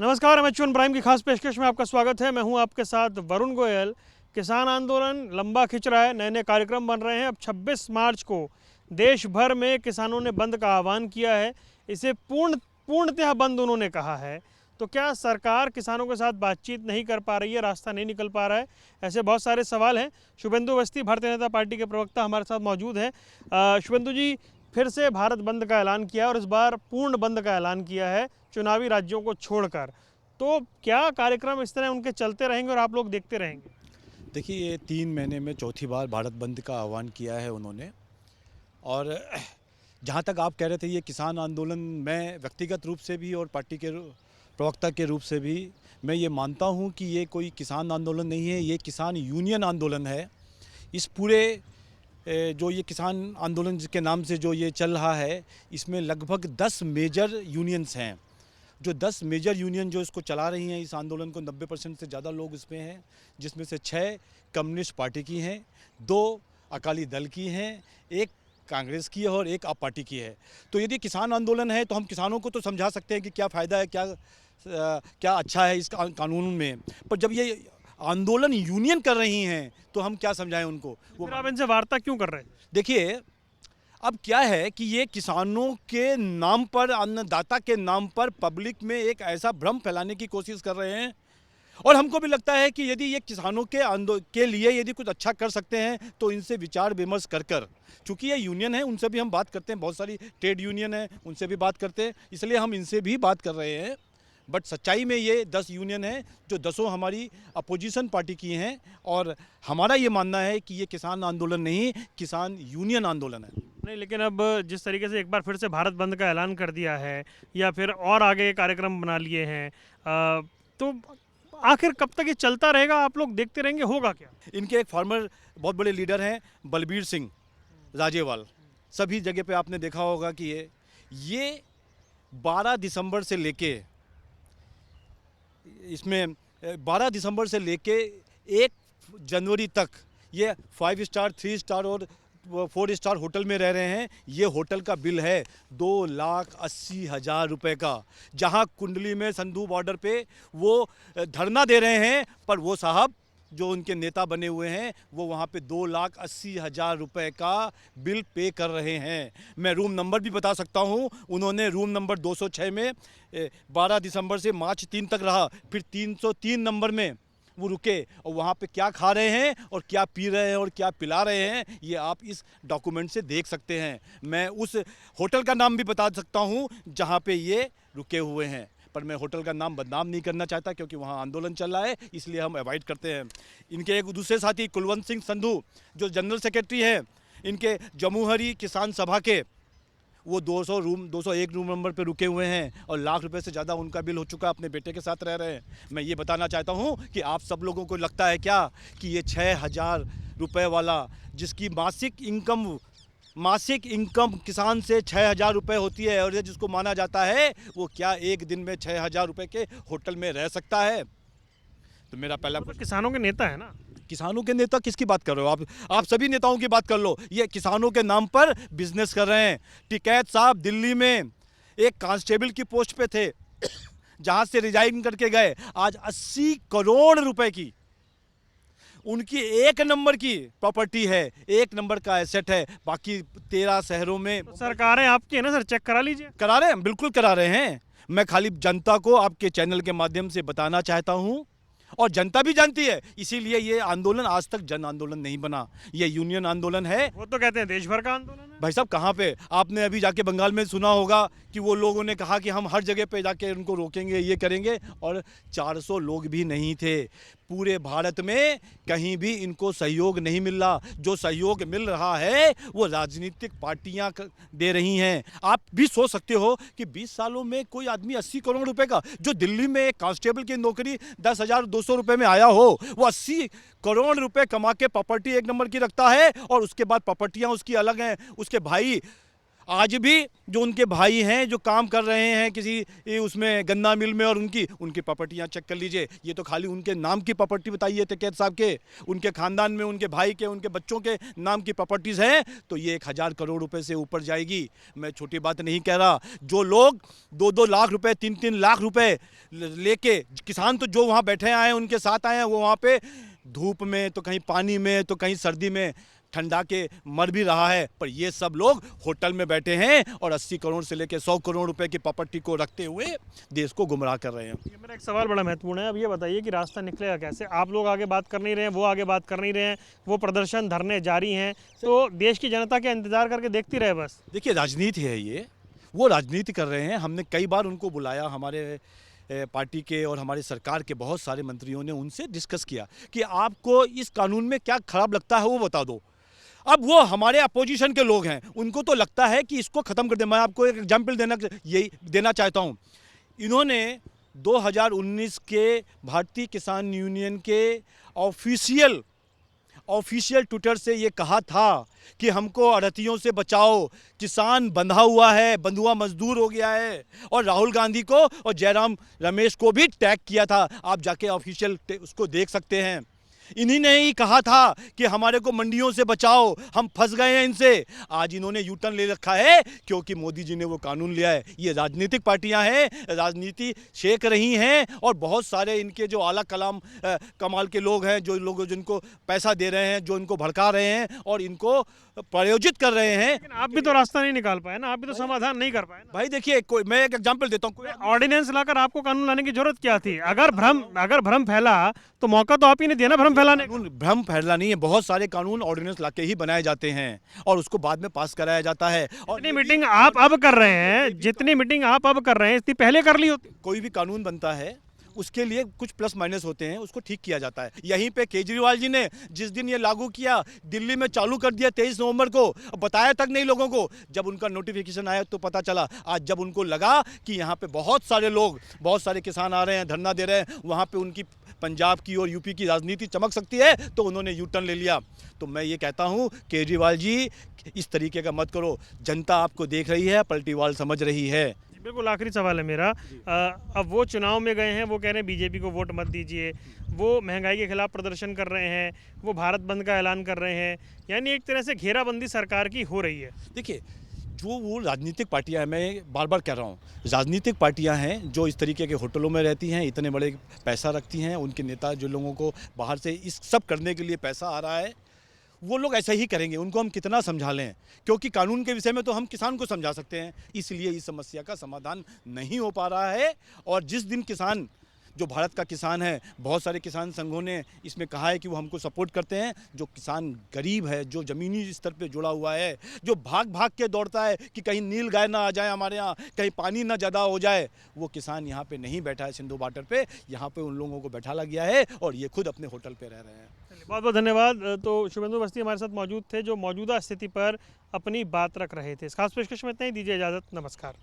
नमस्कार, M prime की खास पेशकश में आपका स्वागत है। मैं हूं आपके साथ वरुण गोयल। किसान आंदोलन लंबा खिंच रहा है, नए नए कार्यक्रम बन रहे हैं। अब 26 मार्च को देश भर में किसानों ने बंद का आह्वान किया है। इसे पूर्णतः बंद उन्होंने कहा है। तो क्या सरकार किसानों के साथ बातचीत नहीं कर पा रही है, रास्ता नहीं निकल पा रहा है? ऐसे बहुत सारे सवाल हैं। शुभेंदु अवस्थी भारतीय जनता पार्टी के प्रवक्ता हमारे साथ मौजूद है। शुभेंदु जी, फिर से भारत बंद का ऐलान किया और इस बार पूर्ण बंद का ऐलान किया है, चुनावी राज्यों को छोड़कर। तो क्या कार्यक्रम इस तरह उनके चलते रहेंगे और आप लोग देखते रहेंगे? देखिए, ये 3 महीने में चौथी बार भारत बंद का आह्वान किया है उन्होंने। और जहाँ तक आप कह रहे थे ये किसान आंदोलन, मैं व्यक्तिगत रूप से भी और पार्टी के प्रवक्ता के रूप से भी मैं ये मानता हूँ कि ये कोई किसान आंदोलन नहीं है, ये किसान यूनियन आंदोलन है। इस पूरे जो ये किसान आंदोलन के नाम से जो ये चल रहा है, इसमें लगभग 10 मेजर यूनियंस हैं। जो 10 मेजर यूनियन जो इसको चला रही हैं, इस आंदोलन को 90% से ज़्यादा लोग इसमें हैं, जिसमें से 6 कम्युनिस्ट पार्टी की हैं, 2 अकाली दल की हैं, 1 कांग्रेस की है और 1 आप पार्टी की है। तो यदि किसान आंदोलन है तो हम किसानों को तो समझा सकते हैं कि क्या फ़ायदा है, क्या अच्छा है इस कानून में। पर जब ये आंदोलन यूनियन कर रही हैं तो हम क्या समझाएं उनको। वो फिर आप इनसे वार्ता क्यों कर रहे हैं? देखिए, अब क्या है कि ये किसानों के नाम पर, अन्नदाता के नाम पर पब्लिक में एक ऐसा भ्रम फैलाने की कोशिश कर रहे हैं। और हमको भी लगता है कि यदि ये किसानों के लिए यदि कुछ अच्छा कर सकते हैं तो इनसे विचार विमर्श कर चूँकि ये यूनियन है, उनसे भी हम बात करते हैं, बहुत सारी ट्रेड यूनियन है, उनसे भी बात करते हैं, इसलिए हम इनसे भी बात कर रहे हैं। बट सच्चाई में ये 10 यूनियन हैं जो 10 हमारी अपोजिशन पार्टी की हैं। और हमारा ये मानना है कि ये किसान आंदोलन नहीं, किसान यूनियन आंदोलन है। नहीं, लेकिन अब जिस तरीके से एक बार फिर से भारत बंद का ऐलान कर दिया है या फिर और आगे कार्यक्रम बना लिए हैं, तो आखिर कब तक ये चलता रहेगा? आप लोग देखते रहेंगे, होगा क्या? इनके एक फार्मर बहुत बड़े लीडर हैं, बलबीर सिंह राजेवाल। सभी जगह पे आपने देखा होगा कि ये 12 दिसंबर से लेके इसमें 12 दिसंबर से लेके 1 जनवरी तक ये 5 स्टार, 3 स्टार और 4 स्टार होटल में रह रहे हैं। ये होटल का बिल है 2,80,000 रुपये का। जहां कुंडली में संधू बॉर्डर पे वो धरना दे रहे हैं, पर वो साहब जो उनके नेता बने हुए हैं वो वहाँ पे 2,80,000 रुपये का बिल पे कर रहे हैं। मैं रूम नंबर भी बता सकता हूँ। उन्होंने रूम नंबर 206 में 12 दिसंबर से मार्च 3 तक रहा, फिर 303 नंबर में वो रुके, और वहाँ पे क्या खा रहे हैं और क्या पी रहे हैं और क्या पिला रहे हैं ये आप इस डॉक्यूमेंट से देख सकते हैं। मैं उस होटल का नाम भी बता सकता हूँ जहाँ पे ये रुके हुए हैं, पर मैं होटल का नाम बदनाम नहीं करना चाहता क्योंकि वहाँ आंदोलन चल रहा है, इसलिए हम अवॉइड करते हैं। इनके एक दूसरे साथी कुलवंत सिंह संधू जो जनरल सेक्रेटरी हैं इनके जमुहरी किसान सभा के, वो 201 रूम नंबर पे रुके हुए हैं और लाख रुपए से ज़्यादा उनका बिल हो चुका, अपने बेटे के साथ रह रहे हैं। मैं ये बताना चाहता हूँ कि आप सब लोगों को लगता है क्या कि ये 6,000 रुपये वाला, जिसकी मासिक इनकम किसान से 6,000 रुपये होती है, और ये जिसको माना जाता है वो क्या एक दिन में 6,000 रुपये के होटल में रह सकता है? तो मेरा पहला तो किसानों के नेता है ना। किसानों के नेता किसकी बात कर रहे हो आप सभी नेताओं की बात कर लो। ये किसानों के नाम पर बिजनेस कर रहे हैं। टिकैत साहब दिल्ली में एक कांस्टेबल की पोस्ट पे थे, जहां से रिजाइन करके गए। आज 80 करोड़ रुपए की उनकी 1 नंबर की प्रॉपर्टी है, 1 नंबर का एसेट है। बाकी 13 शहरों में तो सरकारें आपकी है ना सर, चेक करा लीजिए। करा रहे हैं, बिल्कुल करा रहे हैं। मैं खाली जनता को आपके चैनल के माध्यम से बताना चाहता हूं, और जनता भी जानती है। इसीलिए ये आंदोलन आज तक जन आंदोलन नहीं बना, ये यूनियन आंदोलन है। वो तो कहते हैं देश भर का आंदोलन है। भाई साहब, कहाँ पे आपने अभी जाके बंगाल में सुना होगा कि वो लोगों ने कहा कि हम हर जगह पे जाके उनको रोकेंगे, ये करेंगे, और 400 लोग भी नहीं थे। पूरे भारत में कहीं भी इनको सहयोग नहीं मिल रहा। जो सहयोग मिल रहा है वो राजनीतिक पार्टियां दे रही हैं। आप भी सोच सकते हो कि 20 सालों में कोई आदमी 80 करोड़ रुपए का, जो दिल्ली में एक कांस्टेबल की नौकरी 10,200 रुपये में आया हो, वो 80 करोड़ रुपए कमा के प्रॉपर्टी 1 नंबर की रखता है, और उसके बाद प्रॉपर्टियां उसकी अलग हैं। उसके भाई आज भी जो उनके भाई हैं जो काम कर रहे हैं किसी उसमें गन्ना मिल में और उनकी प्रॉपर्टियां चेक कर लीजिए। ये तो खाली उनके नाम की प्रॉपर्टी बताइए थे कैद साहब के, उनके खानदान में उनके भाई के उनके बच्चों के नाम की प्रॉपर्टीज़ हैं तो ये 1000 करोड़ रुपए से ऊपर जाएगी। मैं छोटी बात नहीं कह रहा। जो लोग 2-2 लाख रुपए 3-3 लाख रुपए लेके किसान तो जो वहाँ बैठे आए हैं उनके साथ आए हैं, वो वहाँ पे धूप में तो कहीं पानी में तो कहीं सर्दी में ठंडा के मर भी रहा है, पर ये सब लोग होटल में बैठे हैं और 80 करोड़ से लेकर 100 करोड़ रुपए की प्रॉपर्टी को रखते हुए देश को गुमराह कर रहे हैं। ये मेरा एक सवाल बड़ा महत्वपूर्ण है। अब ये बताइए कि रास्ता निकलेगा कैसे? आप लोग आगे बात कर नहीं रहे हैं, वो आगे बात कर नहीं रहे हैं, वो प्रदर्शन धरने जारी हैं, तो देश की जनता क्या इंतजार करके देखती रहे बस? देखिए राजनीति है ये, वो राजनीति कर रहे हैं। हमने कई बार उनको बुलाया, हमारे पार्टी के और हमारी सरकार के बहुत सारे मंत्रियों ने उनसे डिस्कस किया कि आपको इस कानून में क्या खराब लगता है वो बता दो। अब वो हमारे अपोजिशन के लोग हैं, उनको तो लगता है कि इसको ख़त्म कर दे। मैं आपको एक एग्जाम्पल देना चाहता हूँ। इन्होंने 2019 के भारतीय किसान यूनियन के ऑफिशियल ट्विटर से ये कहा था कि हमको आढ़तियों से बचाओ, किसान बंधा हुआ है, बंधुआ मजदूर हो गया है, और राहुल गांधी को और जयराम रमेश को भी टैग किया था। आप जाके ऑफिशियल उसको देख सकते हैं। इन्हीं ने ही कहा था कि हमारे को मंडियों से बचाओ, हम फंस गए हैं इनसे। आज इन्होंने यू टर्न ले रखा है क्योंकि मोदी जी ने वो कानून लिया है। ये राजनीतिक पार्टियां हैं, राजनीति शेक रही हैं, और बहुत सारे इनके जो आला कमाल के लोग हैं, जो लोग जिनको पैसा दे रहे हैं, जो इनको भड़का रहे हैं और इनको प्रायोजित कर रहे हैं। लेकिन आप भी तो रास्ता नहीं निकाल पाए ना, आप भी तो समाधान नहीं कर पाए ना। भाई देखिए, मैं एक एग्जाम्पल देता हूँ। ऑर्डिनेंस लाकर आपको कानून लाने की जरूरत क्या थी? अगर भ्रम फैला तो मौका तो आप ही ने दिया ना भ्रम फैलाने का। भ्रम फैला नहीं है, बहुत सारे कानून ऑर्डिनेंस लाके ही बनाए जाते हैं और उसको बाद में पास कराया जाता है। और जितनी मीटिंग आप अब कर रहे हैं, जितनी मीटिंग आप अब कर रहे हैं, इतनी पहले कर ली होती। कोई भी कानून बनता है उसके लिए कुछ प्लस माइनस होते हैं, उसको ठीक किया जाता है। यहीं पे केजरीवाल जी ने जिस दिन ये लागू किया, दिल्ली में चालू कर दिया 23 नवंबर को, बताया तक नहीं लोगों को। जब उनका नोटिफिकेशन आया तो पता चला। आज जब उनको लगा कि यहाँ पे बहुत सारे लोग, बहुत सारे किसान आ रहे हैं, धरना दे रहे हैं, वहाँ पे उनकी पंजाब की और यूपी की राजनीति चमक सकती है, तो उन्होंने यू टर्न ले लिया। तो मैं ये कहता हूँ केजरीवाल जी, इस तरीके का मत करो। जनता आपको देख रही है, पलटीवाल समझ रही है। बिल्कुल आखिरी सवाल है मेरा। अब वो चुनाव में गए हैं, वो कह रहे हैं बीजेपी को वोट मत दीजिए, वो महंगाई के खिलाफ प्रदर्शन कर रहे हैं, वो भारत बंद का ऐलान कर रहे हैं, यानी एक तरह से घेराबंदी सरकार की हो रही है। देखिए, जो वो राजनीतिक पार्टियां हैं, मैं बार बार कह रहा हूँ, राजनीतिक पार्टियां हैं जो इस तरीके के होटलों में रहती हैं, इतने बड़े पैसा रखती हैं, उनके नेता जो लोगों को बाहर से इस सब करने के लिए पैसा आ रहा है, वो लोग ऐसा ही करेंगे। उनको हम कितना समझा लें, क्योंकि कानून के विषय में तो हम किसान को समझा सकते हैं, इसलिए इस समस्या का समाधान नहीं हो पा रहा है। और जिस दिन किसान, जो भारत का किसान है, बहुत सारे किसान संघों ने इसमें कहा है कि वो हमको सपोर्ट करते हैं। जो किसान गरीब है, जो ज़मीनी स्तर पे जुड़ा हुआ है, जो भाग भाग के दौड़ता है कि कहीं नील गाय ना आ जाए हमारे यहाँ, कहीं पानी ना ज़्यादा हो जाए, वो किसान यहाँ पे नहीं बैठा है सिंधु बॉर्डर पे। यहाँ पे उन लोगों को बैठा गया है और ये खुद अपने होटल पे रह रहे हैं। बहुत बहुत धन्यवाद। तो शुभेंदु अवस्थी हमारे साथ मौजूद थे, जो मौजूदा स्थिति पर अपनी बात रख रहे थे। इस खास पेशकश में इतना ही, दीजिए इजाज़त, नमस्कार।